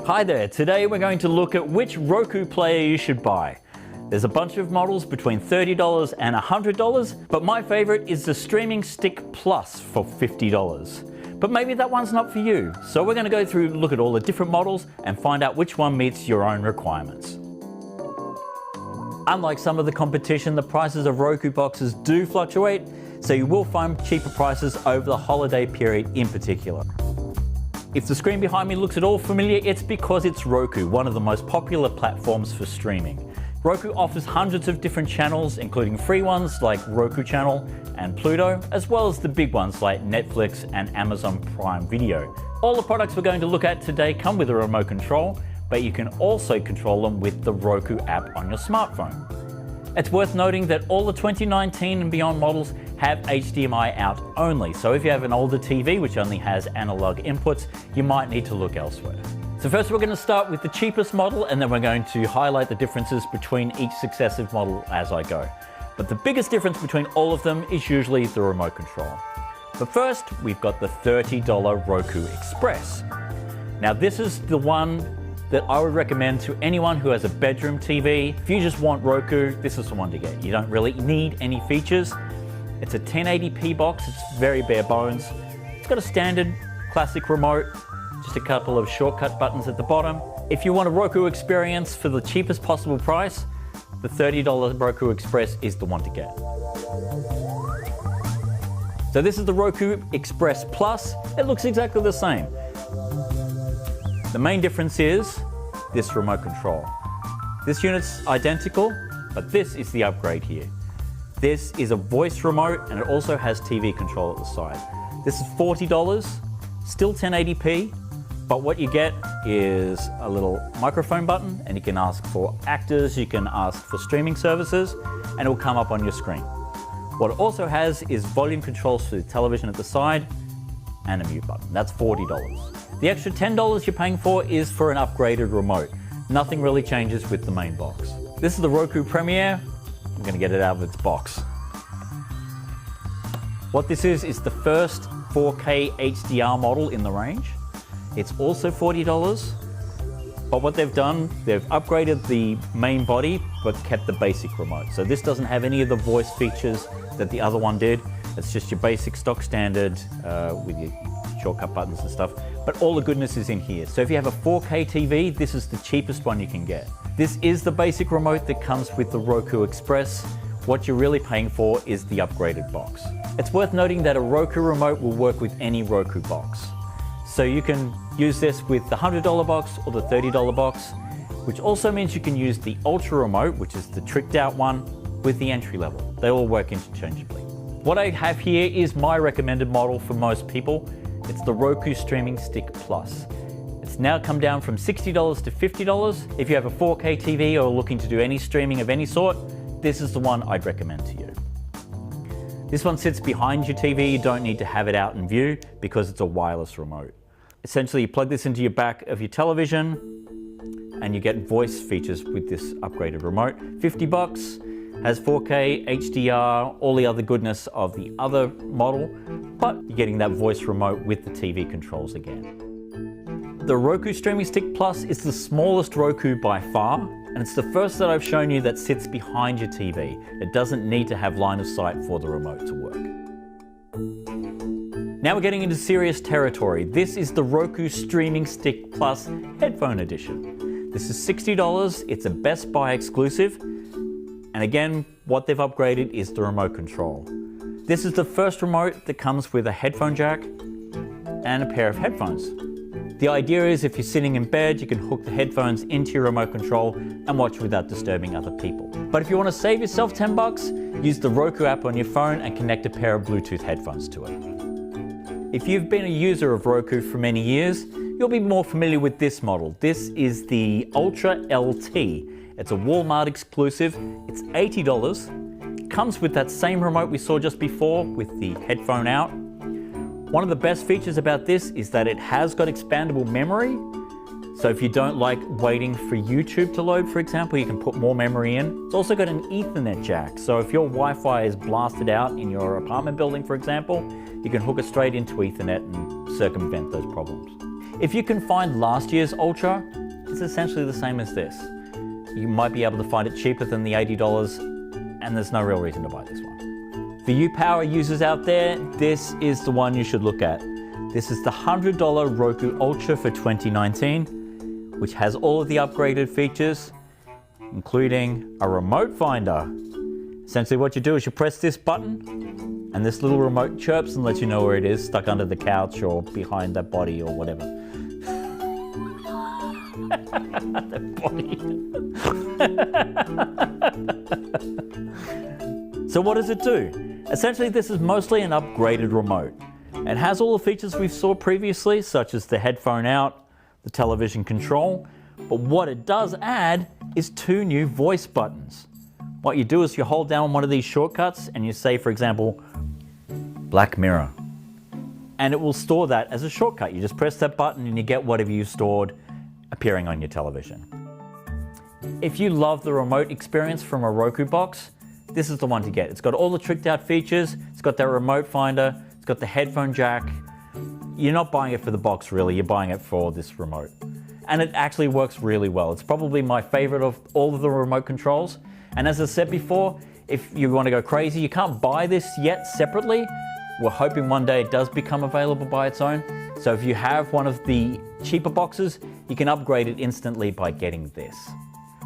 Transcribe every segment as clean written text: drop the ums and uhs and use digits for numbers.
Hi there, today we're going to look at which Roku player you should buy. There's a bunch of models between $30 and $100, but my favorite is the Streaming Stick Plus for $50. But maybe that one's not for you, so we're going to go through, look at all the different models and find out which one meets your own requirements. Unlike some of the competition, the prices of Roku boxes do fluctuate, so you will find cheaper prices over the holiday period in particular. If the screen behind me looks at all familiar, it's because it's Roku, one of the most popular platforms for streaming. Roku offers hundreds of different channels, including free ones like Roku Channel and Pluto, as well as the big ones like Netflix and Amazon Prime Video. All the products we're going to look at today come with a remote control, but you can also control them with the Roku app on your smartphone. It's worth noting that all the 2019 and beyond models have HDMI out only, so if you have an older TV which only has analog inputs, you might need to look elsewhere. So first we're going to start with the cheapest model, and then we're going to highlight the differences between each successive model as I go. But the biggest difference between all of them is usually the remote control. But first, we've got the $30 Roku Express. Now this is the one that I would recommend to anyone who has a bedroom TV. If you just want Roku, this is the one to get. You don't really need any features. It's a 1080p box, it's very bare bones. It's got a standard classic remote, just a couple of shortcut buttons at the bottom. If you want a Roku experience for the cheapest possible price, the $30 Roku Express is the one to get. So this is the Roku Express Plus. It looks exactly the same. The main difference is this remote control. This unit's identical, but this is the upgrade here. This is a voice remote, and it also has TV control at the side. This is $40, still 1080p, but what you get is a little microphone button, and you can ask for actors, you can ask for streaming services, and it will come up on your screen. What it also has is volume controls for the television at the side, and a mute button. That's $40. The extra $10 you're paying for is for an upgraded remote. Nothing really changes with the main box. This is the Roku Premiere. I'm going to get it out of its box. What this is the first 4K HDR model in the range. It's also $40, but what they've done, they've upgraded the main body, but kept the basic remote. So this doesn't have any of the voice features that the other one did. It's just your basic stock standard with your shortcut buttons and stuff, but all the goodness is in here. So if you have a 4K TV, this is the cheapest one you can get. This is the basic remote that comes with the Roku Express. What you're really paying for is the upgraded box. It's worth noting that a Roku remote will work with any Roku box. So you can use this with the $100 box or the $30 box, which also means you can use the Ultra remote, which is the tricked out one, with the entry level. They all work interchangeably. What I have here is my recommended model for most people. It's the Roku Streaming Stick Plus. It's now come down from $60 to $50. If you have a 4K TV or are looking to do any streaming of any sort, this is the one I'd recommend to you. This one sits behind your TV. You don't need to have it out in view because it's a wireless remote. Essentially, you plug this into your back of your television and you get voice features with this upgraded remote. $50, has 4K, HDR, all the other goodness of the other model, but you're getting that voice remote with the TV controls again. The Roku Streaming Stick Plus is the smallest Roku by far, and it's the first that I've shown you that sits behind your TV. It doesn't need to have line of sight for the remote to work. Now we're getting into serious territory. This is the Roku Streaming Stick Plus Headphone Edition. This is $60, it's a Best Buy exclusive, and again, what they've upgraded is the remote control. This is the first remote that comes with a headphone jack and a pair of headphones. The idea is if you're sitting in bed, you can hook the headphones into your remote control and watch without disturbing other people. But if you want to save yourself $10, use the Roku app on your phone and connect a pair of Bluetooth headphones to it. If you've been a user of Roku for many years, you'll be more familiar with this model. This is the Ultra LT. It's a Walmart exclusive. It's $80. It comes with that same remote we saw just before with the headphone out. One of the best features about this is that it has got expandable memory. So if you don't like waiting for YouTube to load, for example, you can put more memory in. It's also got an Ethernet jack. So if your Wi-Fi is blasted out in your apartment building, for example, you can hook it straight into Ethernet and circumvent those problems. If you can find last year's Ultra, it's essentially the same as this. You might be able to find it cheaper than the $80, and there's no real reason to buy this one. For you power users out there, this is the one you should look at. This is the $100 Roku Ultra for 2019, which has all of the upgraded features, including a remote finder. Essentially what you do is you press this button, and this little remote chirps and lets you know where it is, stuck under the couch or behind that body or whatever. That body. So what does it do? Essentially, this is mostly an upgraded remote. It has all the features we saw previously, such as the headphone out, the television control, but what it does add is 2 new voice buttons. What you do is you hold down one of these shortcuts and you say, for example, Black Mirror, and it will store that as a shortcut. You just press that button and you get whatever you stored appearing on your television. If you love the remote experience from a Roku box, this is the one to get. It's got all the tricked out features, it's got that remote finder, it's got the headphone jack. You're not buying it for the box really, you're buying it for this remote. And it actually works really well. It's probably my favorite of all of the remote controls. And as I said before, if you want to go crazy, you can't buy this yet separately. We're hoping one day it does become available by its own. So if you have one of the cheaper boxes, you can upgrade it instantly by getting this.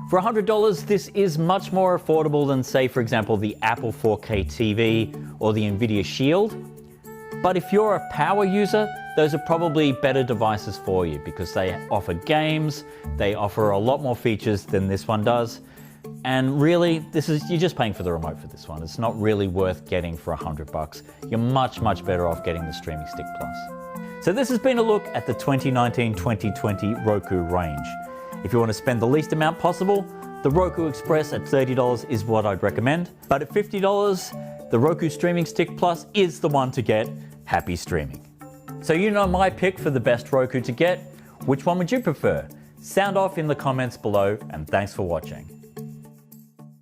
For $100, this is much more affordable than, say, for example, the Apple 4K TV or the Nvidia Shield. But if you're a power user, those are probably better devices for you because they offer games, they offer a lot more features than this one does. And really, you're just paying for the remote for this one. It's not really worth getting for $100. You're much, much better off getting the Streaming Stick Plus. So this has been a look at the 2019-2020 Roku range. If you want to spend the least amount possible, the Roku Express at $30 is what I'd recommend. But at $50, the Roku Streaming Stick Plus is the one to get. Happy streaming. So you know my pick for the best Roku to get. Which one would you prefer? Sound off in the comments below, and thanks for watching.